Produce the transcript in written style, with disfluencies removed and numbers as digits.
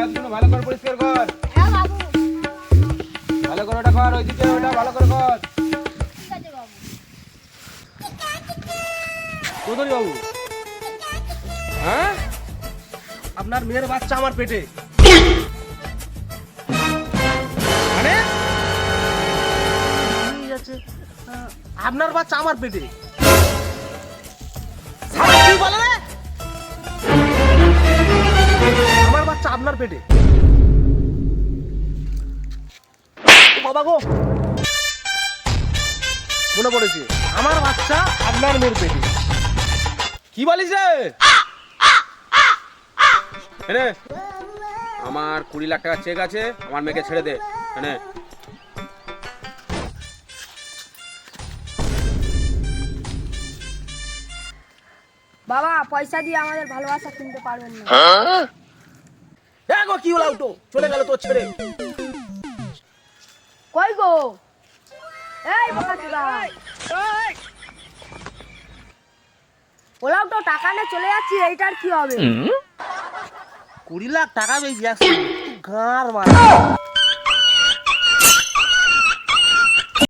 বাথরুমটা ভালো করে পরিষ্কার কর। হ্যাঁ বাবু। ভালো করে ওটা কর, ওইদিকে ওটা ভালো করে কর। ঠিক আছে বাবু। চৌধুরী বাবু, হ্যাঁ, আপনার মেয়ের বাচ্চা আমার পেটে। মানে ঠিক আছে, আপনার বাচ্চা আমার পেটে। কি বলে রে? আমার বাচ্চা আপনার পেটে। ও বাবা গো, মনে পড়েছে, আমার বাচ্চা আপনার মেয়ের পেটে। কি বলিস রে? এনে আমার 20 লাখ টাকা চেক আছে, আমার মেয়েকে ছেড়ে দে। এনে বাবা পয়সা দিয়ে আমাদের ভালোবাসা কিনতে পারবেন না। গো কি হলো, তো চলে গেল তোর ছেড়ে। কই গো? এই বাবাচুদা, ওলাও তো টাকা নিয়ে চলে যাচ্ছি, এইটার কি হবে? 20 লাখ টাকা পেয়েছি, গাঁর মারা।